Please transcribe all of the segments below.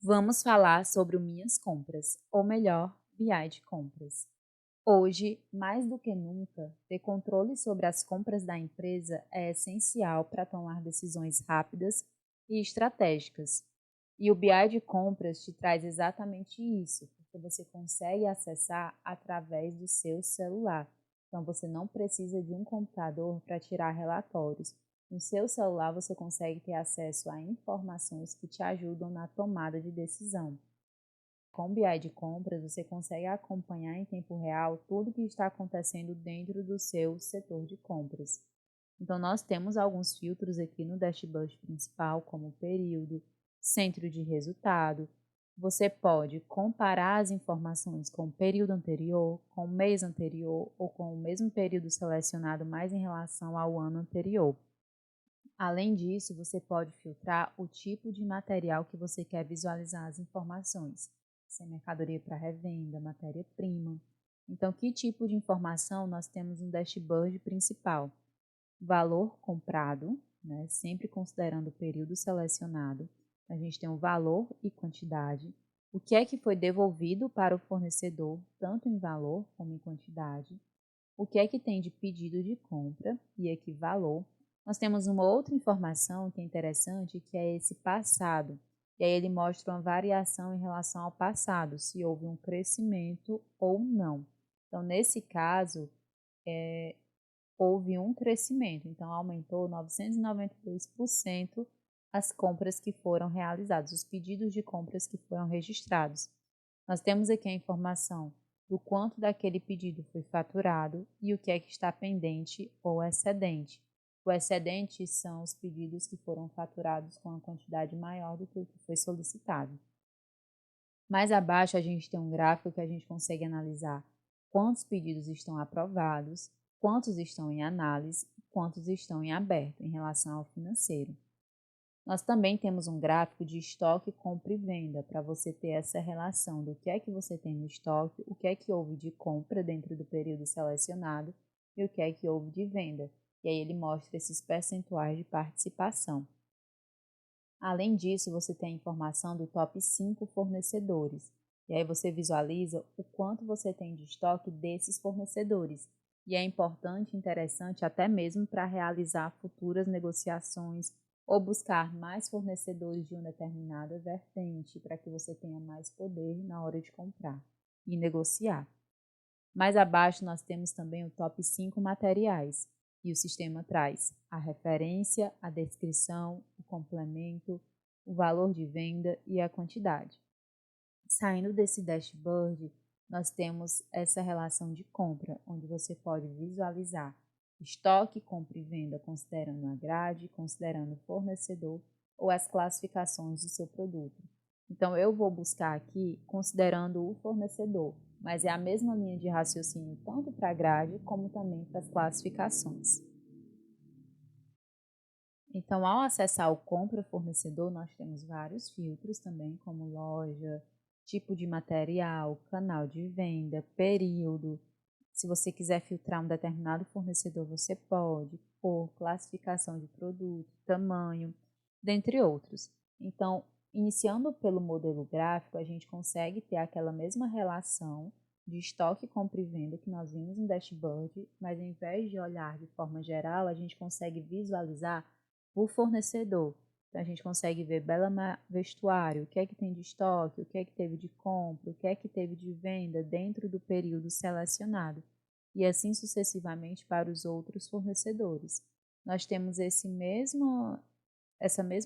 Vamos falar sobre o Minhas Compras, ou melhor, BI de compras. Hoje, mais do que nunca, ter controle sobre as compras da empresa é essencial para tomar decisões rápidas e estratégicas. E o BI de compras te traz exatamente isso, porque você consegue acessar através do seu celular. Então, você não precisa de um computador para tirar relatórios. No seu celular, você consegue ter acesso a informações que te ajudam na tomada de decisão. Com o BI de compras, você consegue acompanhar em tempo real tudo o que está acontecendo dentro do seu setor de compras. Então, nós temos alguns filtros aqui no dashboard principal, como período, centro de resultado. Você pode comparar as informações com o período anterior, com o mês anterior ou com o mesmo período selecionado, mas em relação ao ano anterior. Além disso, você pode filtrar o tipo de material que você quer visualizar as informações. Se é mercadoria para revenda, matéria-prima. Então, que tipo de informação nós temos no dashboard principal? Valor comprado, né, sempre considerando o período selecionado. A gente tem o valor e quantidade. O que é que foi devolvido para o fornecedor, tanto em valor como em quantidade. O que é que tem de pedido de compra e aqui valor. Nós temos uma outra informação que é interessante, que é esse passado. E aí ele mostra uma variação em relação ao passado, se houve um crescimento ou não. Então, nesse caso, houve um crescimento, então aumentou 992% as compras que foram realizadas, os pedidos de compras que foram registrados. Nós temos aqui a informação do quanto daquele pedido foi faturado e o que é que está pendente ou excedente. O excedente são os pedidos que foram faturados com uma quantidade maior do que o que foi solicitado. Mais abaixo a gente tem um gráfico que a gente consegue analisar quantos pedidos estão aprovados, quantos estão em análise e quantos estão em aberto em relação ao financeiro. Nós também temos um gráfico de estoque, compra e venda, para você ter essa relação do que é que você tem no estoque, o que é que houve de compra dentro do período selecionado e o que é que houve de venda. E aí ele mostra esses percentuais de participação. Além disso, você tem a informação do top 5 fornecedores. E aí você visualiza o quanto você tem de estoque desses fornecedores. E é importante e interessante até mesmo para realizar futuras negociações ou buscar mais fornecedores de uma determinada vertente para que você tenha mais poder na hora de comprar e negociar. Mais abaixo nós temos também o top 5 materiais. E o sistema traz a referência, a descrição, o complemento, o valor de venda e a quantidade. Saindo desse dashboard, nós temos essa relação de compra, onde você pode visualizar estoque, compra e venda considerando a grade, considerando o fornecedor ou as classificações do seu produto. Então, eu vou buscar aqui considerando o fornecedor, mas é a mesma linha de raciocínio tanto para a grade como também para as classificações. Então, ao acessar o compra fornecedor, nós temos vários filtros também, como loja, tipo de material, canal de venda, período. Se você quiser filtrar um determinado fornecedor, você pode, por classificação de produto, tamanho, dentre outros. Então, iniciando pelo modelo gráfico, a gente consegue ter aquela mesma relação de estoque, compra e venda que nós vimos no dashboard, mas ao invés de olhar de forma geral, a gente consegue visualizar o fornecedor. Então, a gente consegue ver Bela Vestuário, o que é que tem de estoque, o que é que teve de compra, o que é que teve de venda dentro do período selecionado, e assim sucessivamente para os outros fornecedores. Nós temos essa mesma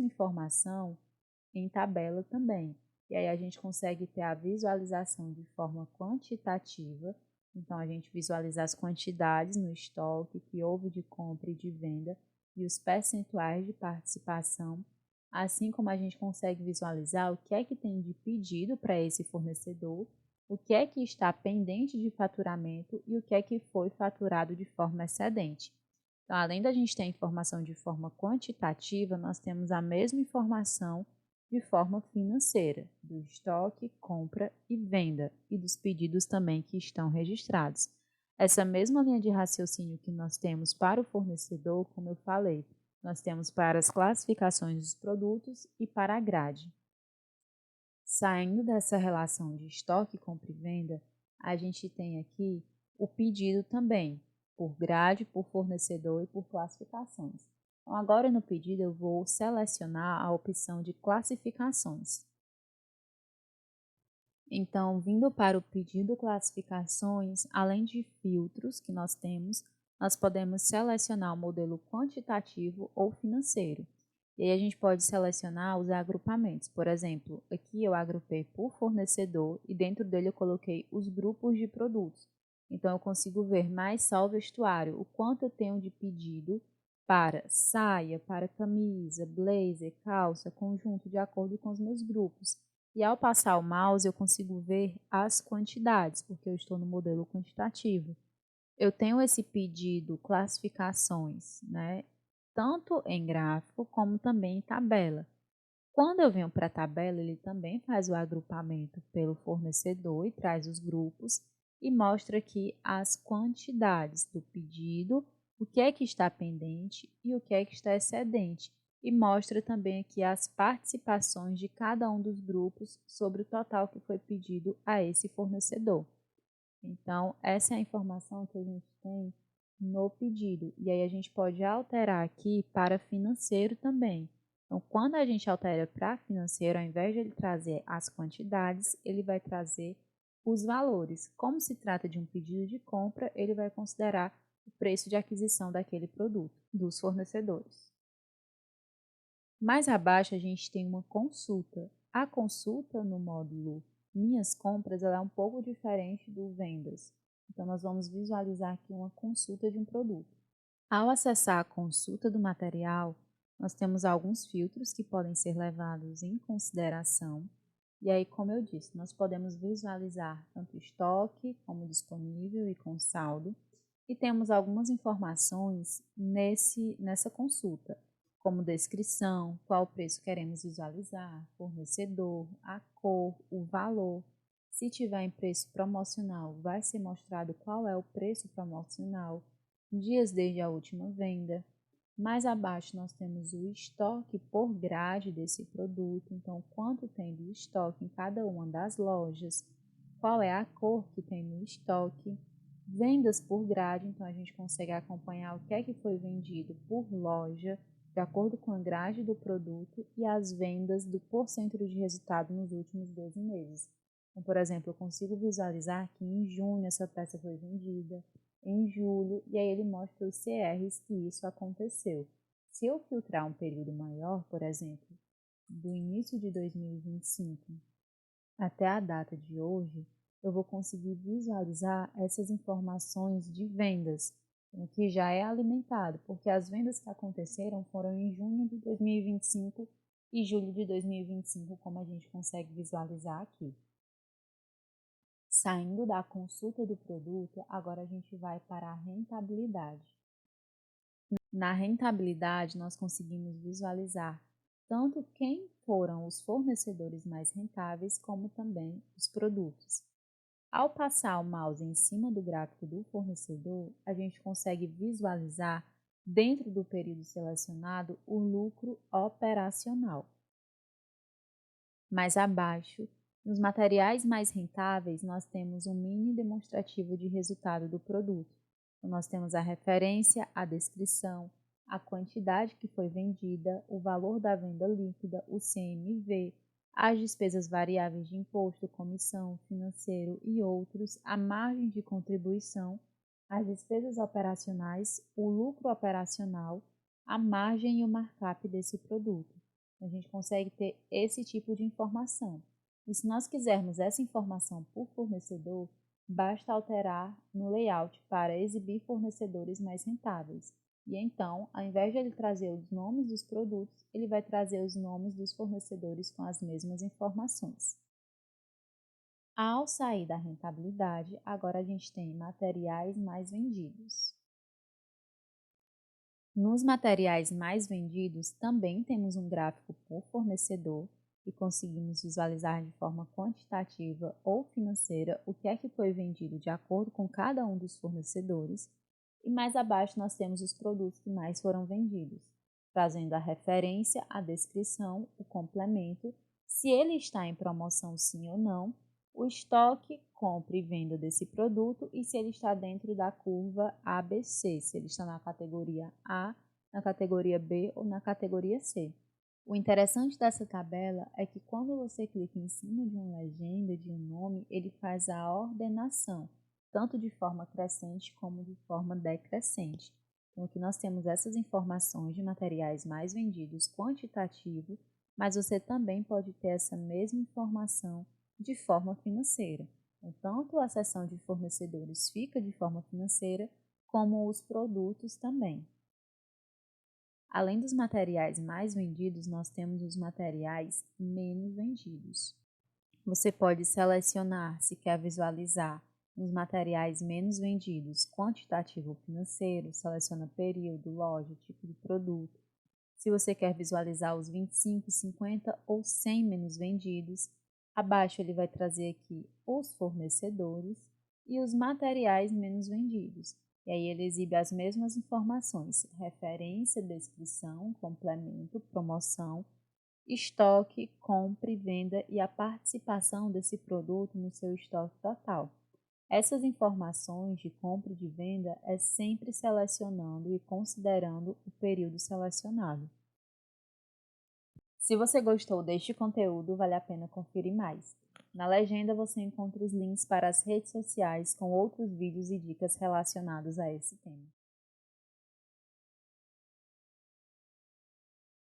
informação em tabela também, e aí a gente consegue ter a visualização de forma quantitativa, então a gente visualiza as quantidades no estoque que houve de compra e de venda, e os percentuais de participação, assim como a gente consegue visualizar o que é que tem de pedido para esse fornecedor, o que é que está pendente de faturamento e o que é que foi faturado de forma excedente. Então, além da gente ter a informação de forma quantitativa, nós temos a mesma informação de forma financeira, do estoque, compra e venda, e dos pedidos também que estão registrados. Essa mesma linha de raciocínio que nós temos para o fornecedor, como eu falei, nós temos para as classificações dos produtos e para a grade. Saindo dessa relação de estoque, compra e venda, a gente tem aqui o pedido também, por grade, por fornecedor e por classificações. Então, agora no pedido eu vou selecionar a opção de classificações. Então, vindo para o pedido classificações, além de filtros que nós podemos selecionar o modelo quantitativo ou financeiro. E aí a gente pode selecionar os agrupamentos. Por exemplo, aqui eu agrupei por fornecedor e dentro dele eu coloquei os grupos de produtos. Então, eu consigo ver mais só o vestuário, o quanto eu tenho de pedido para saia, para camisa, blazer, calça, conjunto, de acordo com os meus grupos. E ao passar o mouse, eu consigo ver as quantidades, porque eu estou no modelo quantitativo. Eu tenho esse pedido classificações, né? Tanto em gráfico como também em tabela. Quando eu venho para a tabela, ele também faz o agrupamento pelo fornecedor e traz os grupos e mostra aqui as quantidades do pedido, o que é que está pendente e o que é que está excedente. E mostra também aqui as participações de cada um dos grupos sobre o total que foi pedido a esse fornecedor. Então, essa é a informação que a gente tem no pedido. E aí a gente pode alterar aqui para financeiro também. Então, quando a gente altera para financeiro, ao invés de ele trazer as quantidades, ele vai trazer os valores. Como se trata de um pedido de compra, ele vai considerar o preço de aquisição daquele produto, dos fornecedores. Mais abaixo, a gente tem uma consulta. A consulta no módulo Minhas Compras ela é um pouco diferente do Vendas. Então, nós vamos visualizar aqui uma consulta de um produto. Ao acessar a consulta do material, nós temos alguns filtros que podem ser levados em consideração. E aí, como eu disse, nós podemos visualizar tanto estoque como disponível e com saldo. E temos algumas informações nessa consulta, como descrição, qual preço queremos visualizar, fornecedor, a cor, o valor. Se tiver em preço promocional, vai ser mostrado qual é o preço promocional, dias desde a última venda. Mais abaixo nós temos o estoque por grade desse produto, então quanto tem de estoque em cada uma das lojas, qual é a cor que tem no estoque. Vendas por grade, então a gente consegue acompanhar o que é que foi vendido por loja, de acordo com a grade do produto e as vendas do porcento de resultado nos últimos 12 meses. Então, por exemplo, eu consigo visualizar que em junho essa peça foi vendida, em julho, e aí ele mostra os CRs que isso aconteceu. Se eu filtrar um período maior, por exemplo, do início de 2025 até a data de hoje, eu vou conseguir visualizar essas informações de vendas, que já é alimentado, porque as vendas que aconteceram foram em junho de 2025 e julho de 2025, como a gente consegue visualizar aqui. Saindo da consulta do produto, agora a gente vai para a rentabilidade. Na rentabilidade, nós conseguimos visualizar tanto quem foram os fornecedores mais rentáveis, como também os produtos. Ao passar o mouse em cima do gráfico do fornecedor, a gente consegue visualizar, dentro do período selecionado, o lucro operacional. Mais abaixo, nos materiais mais rentáveis, nós temos um mini demonstrativo de resultado do produto. Então, nós temos a referência, a descrição, a quantidade que foi vendida, o valor da venda líquida, o CMV, as despesas variáveis de imposto, comissão, financeiro e outros, a margem de contribuição, as despesas operacionais, o lucro operacional, a margem e o markup desse produto. A gente consegue ter esse tipo de informação. E se nós quisermos essa informação por fornecedor, basta alterar no layout para exibir fornecedores mais rentáveis. E então, ao invés de ele trazer os nomes dos produtos, ele vai trazer os nomes dos fornecedores com as mesmas informações. Ao sair da rentabilidade, agora a gente tem materiais mais vendidos. Nos materiais mais vendidos, também temos um gráfico por fornecedor e conseguimos visualizar de forma quantitativa ou financeira o que é que foi vendido de acordo com cada um dos fornecedores. E mais abaixo nós temos os produtos que mais foram vendidos, trazendo a referência, a descrição, o complemento, se ele está em promoção sim ou não, o estoque, compra e venda desse produto e se ele está dentro da curva ABC, se ele está na categoria A, na categoria B ou na categoria C. O interessante dessa tabela é que quando você clica em cima de uma legenda, de um nome, ele faz a ordenação, tanto de forma crescente como de forma decrescente. Então, aqui nós temos essas informações de materiais mais vendidos quantitativo, mas você também pode ter essa mesma informação de forma financeira. Então, tanto a seção de fornecedores fica de forma financeira, como os produtos também. Além dos materiais mais vendidos, nós temos os materiais menos vendidos. Você pode selecionar se quer visualizar os materiais menos vendidos, quantitativo ou financeiro, seleciona período, loja, tipo de produto. Se você quer visualizar os 25, 50 ou 100 menos vendidos, abaixo ele vai trazer aqui os fornecedores e os materiais menos vendidos. E aí ele exibe as mesmas informações, referência, descrição, complemento, promoção, estoque, compra e venda e a participação desse produto no seu estoque total. Essas informações de compra e de venda é sempre selecionando e considerando o período selecionado. Se você gostou deste conteúdo, vale a pena conferir mais. Na legenda você encontra os links para as redes sociais com outros vídeos e dicas relacionados a esse tema.